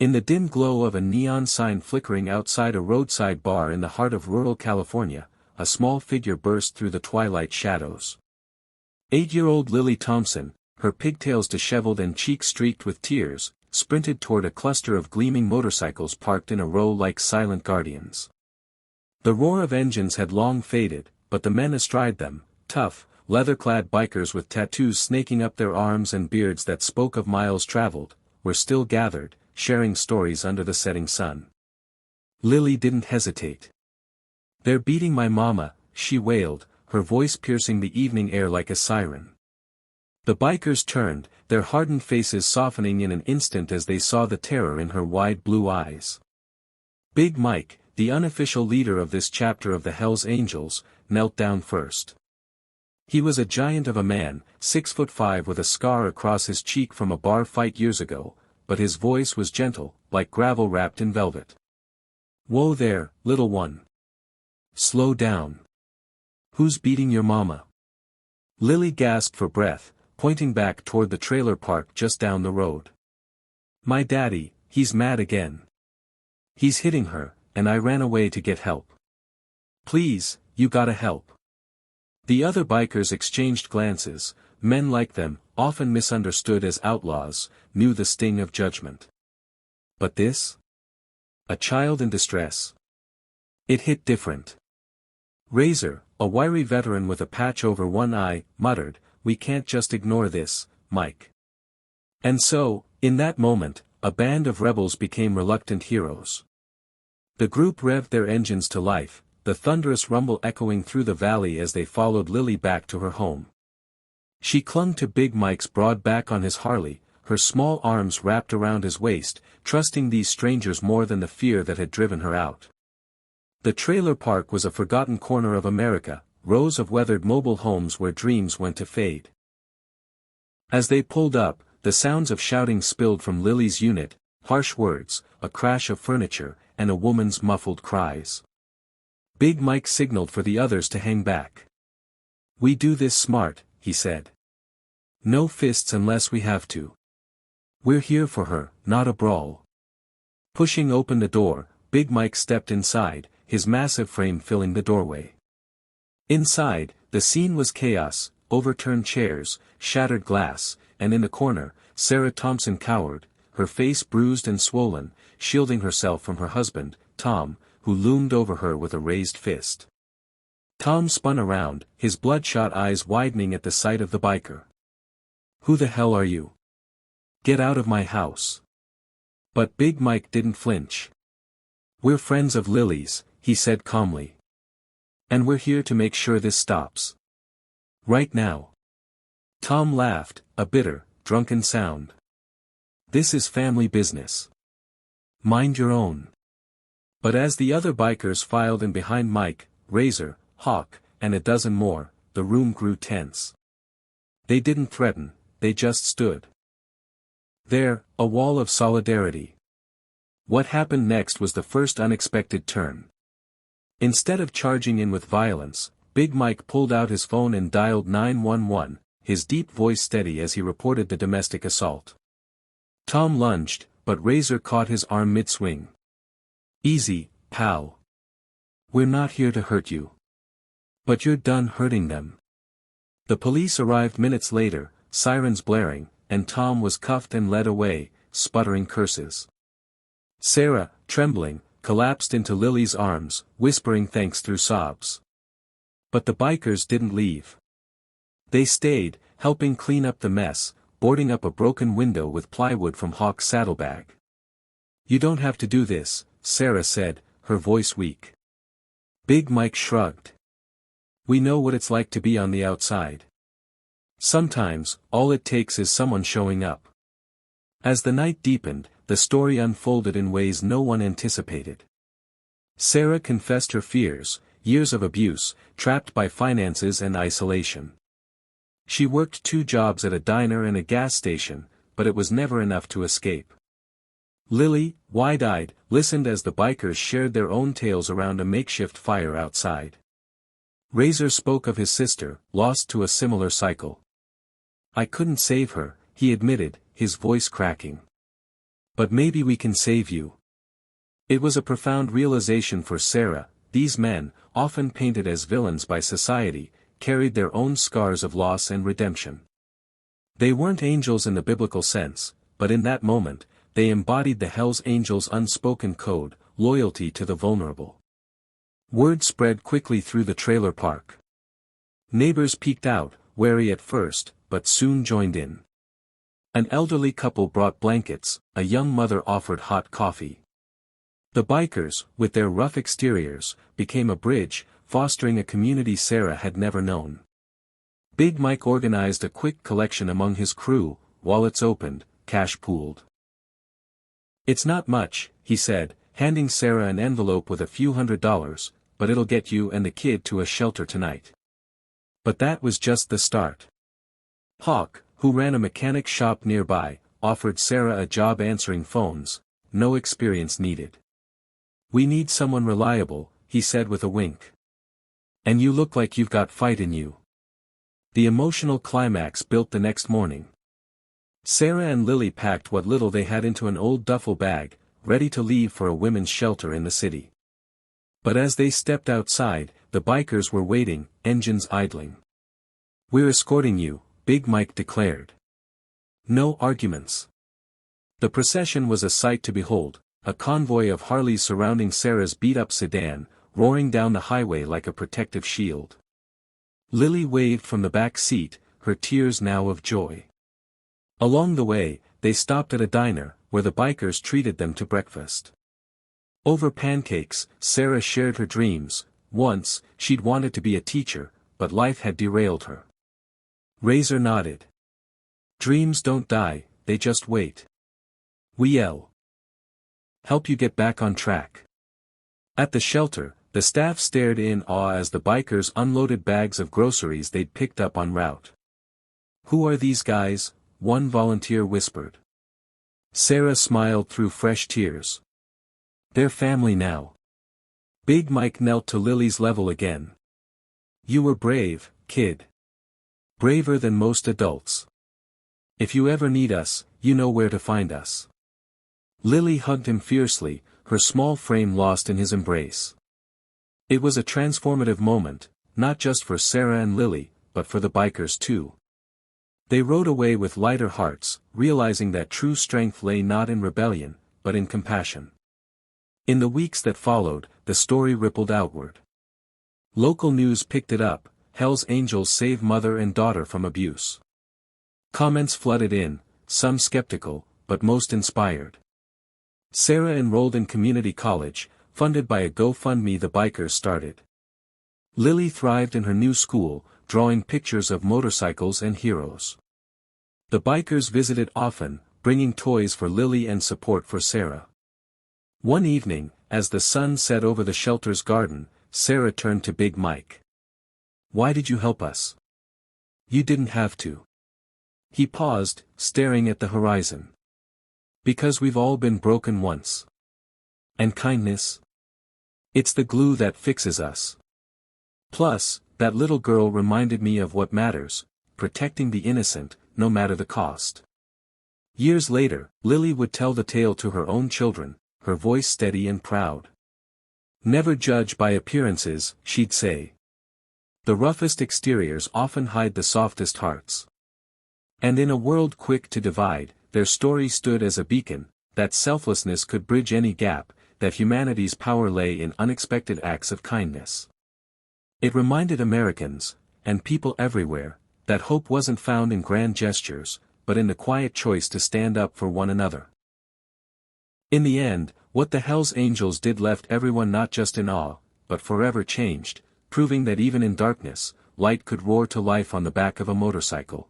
In the dim glow of a neon sign flickering outside a roadside bar in the heart of rural California, a small figure burst through the twilight shadows. 8-year-old Lily Thompson, her pigtails disheveled and cheeks streaked with tears, sprinted toward a cluster of gleaming motorcycles parked in a row like silent guardians. The roar of engines had long faded, but the men astride them, tough, leather-clad bikers with tattoos snaking up their arms and beards that spoke of miles traveled, were still gathered, sharing stories under the setting sun. Lily didn't hesitate. "They're beating my mama," she wailed, her voice piercing the evening air like a siren. The bikers turned, their hardened faces softening in an instant as they saw the terror in her wide blue eyes. Big Mike, the unofficial leader of this chapter of the Hells Angels, knelt down first. He was a giant of a man, 6'5" with a scar across his cheek from a bar fight years ago, but his voice was gentle, like gravel wrapped in velvet. "Whoa there, little one. Slow down. Who's beating your mama?" Lily gasped for breath, pointing back toward the trailer park just down the road. "My daddy, he's mad again. He's hitting her, and I ran away to get help. Please, you gotta help." The other bikers exchanged glances. Men like them, often misunderstood as outlaws, knew the sting of judgment. But this? A child in distress. It hit different. Razor, a wiry veteran with a patch over one eye, muttered, "We can't just ignore this, Mike." And so, in that moment, a band of rebels became reluctant heroes. The group revved their engines to life, the thunderous rumble echoing through the valley as they followed Lily back to her home. She clung to Big Mike's broad back on his Harley, her small arms wrapped around his waist, trusting these strangers more than the fear that had driven her out. The trailer park was a forgotten corner of America, rows of weathered mobile homes where dreams went to fade. As they pulled up, the sounds of shouting spilled from Lily's unit, harsh words, a crash of furniture, and a woman's muffled cries. Big Mike signaled for the others to hang back. "We do this smart," he said. "No fists unless we have to. We're here for her, not a brawl." Pushing open the door, Big Mike stepped inside, his massive frame filling the doorway. Inside, the scene was chaos, overturned chairs, shattered glass, and in the corner, Sarah Thompson cowered, her face bruised and swollen, shielding herself from her husband, Tom, who loomed over her with a raised fist. Tom spun around, his bloodshot eyes widening at the sight of the biker. "Who the hell are you? Get out of my house." But Big Mike didn't flinch. "We're friends of Lily's," he said calmly. "And we're here to make sure this stops. Right now." Tom laughed, a bitter, drunken sound. "This is family business. Mind your own." But as the other bikers filed in behind Mike, Razor, Hawk, and a dozen more, the room grew tense. They didn't threaten, they just stood there, a wall of solidarity. What happened next was the first unexpected turn. Instead of charging in with violence, Big Mike pulled out his phone and dialed 911, his deep voice steady as he reported the domestic assault. Tom lunged, but Razor caught his arm mid-swing. "Easy, pal. We're not here to hurt you. But you're done hurting them." The police arrived minutes later, sirens blaring, and Tom was cuffed and led away, sputtering curses. Sarah, trembling, collapsed into Lily's arms, whispering thanks through sobs. But the bikers didn't leave. They stayed, helping clean up the mess, boarding up a broken window with plywood from Hawk's saddlebag. "You don't have to do this," Sarah said, her voice weak. Big Mike shrugged. "We know what it's like to be on the outside. Sometimes, all it takes is someone showing up." As the night deepened, the story unfolded in ways no one anticipated. Sarah confessed her fears, years of abuse, trapped by finances and isolation. She worked 2 jobs at a diner and a gas station, but it was never enough to escape. Lily, wide-eyed, listened as the bikers shared their own tales around a makeshift fire outside. Razor spoke of his sister, lost to a similar cycle. "I couldn't save her," he admitted, his voice cracking. But maybe we can save you. It was a profound realization for Sarah. These men, often painted as villains by society, carried their own scars of loss and redemption. They weren't angels in the biblical sense, but in that moment, they embodied the Hell's Angels' unspoken code, loyalty to the vulnerable. Word spread quickly through the trailer park. Neighbors peeked out, wary at first, but soon joined in. An elderly couple brought blankets, a young mother offered hot coffee. The bikers, with their rough exteriors, became a bridge, fostering a community Sarah had never known. Big Mike organized a quick collection among his crew, wallets opened, cash pooled. "It's not much," he said, handing Sarah an envelope with a few $100s, "but it'll get you and the kid to a shelter tonight." But that was just the start. Hawk, who ran a mechanic shop nearby, offered Sarah a job answering phones, no experience needed. "We need someone reliable," he said with a wink. "And you look like you've got fight in you." The emotional climax built the next morning. Sarah and Lily packed what little they had into an old duffel bag, ready to leave for a women's shelter in the city. But as they stepped outside, the bikers were waiting, engines idling. "We're escorting you," Big Mike declared. No arguments. The procession was a sight to behold, a convoy of Harleys surrounding Sarah's beat-up sedan, roaring down the highway like a protective shield. Lily waved from the back seat, her tears now of joy. Along the way, they stopped at a diner, where the bikers treated them to breakfast. Over pancakes, Sarah shared her dreams. Once, she'd wanted to be a teacher, but life had derailed her. Razor nodded. "Dreams don't die, they just wait. We'll help you get back on track." At the shelter, the staff stared in awe as the bikers unloaded bags of groceries they'd picked up en route. "Who are these guys?" one volunteer whispered. Sarah smiled through fresh tears. "They're family now." Big Mike knelt to Lily's level again. "You were brave, kid. Braver than most adults. If you ever need us, you know where to find us." Lily hugged him fiercely, her small frame lost in his embrace. It was a transformative moment, not just for Sarah and Lily, but for the bikers too. They rode away with lighter hearts, realizing that true strength lay not in rebellion, but in compassion. In the weeks that followed, the story rippled outward. Local news picked it up: Hell's Angels save mother and daughter from abuse. Comments flooded in, some skeptical, but most inspired. Sarah enrolled in community college, funded by a GoFundMe the bikers started. Lily thrived in her new school, drawing pictures of motorcycles and heroes. The bikers visited often, bringing toys for Lily and support for Sarah. One evening, as the sun set over the shelter's garden, Sarah turned to Big Mike. "Why did you help us?" "You didn't have to." He paused, staring at the horizon. "Because we've all been broken once. And kindness? It's the glue that fixes us. Plus, that little girl reminded me of what matters, protecting the innocent, no matter the cost." Years later, Lily would tell the tale to her own children, her voice steady and proud. "Never judge by appearances," she'd say. "The roughest exteriors often hide the softest hearts." And in a world quick to divide, their story stood as a beacon, that selflessness could bridge any gap, that humanity's power lay in unexpected acts of kindness. It reminded Americans, and people everywhere, that hope wasn't found in grand gestures, but in the quiet choice to stand up for one another. In the end, what the Hell's Angels did left everyone not just in awe, but forever changed, proving that even in darkness, light could roar to life on the back of a motorcycle.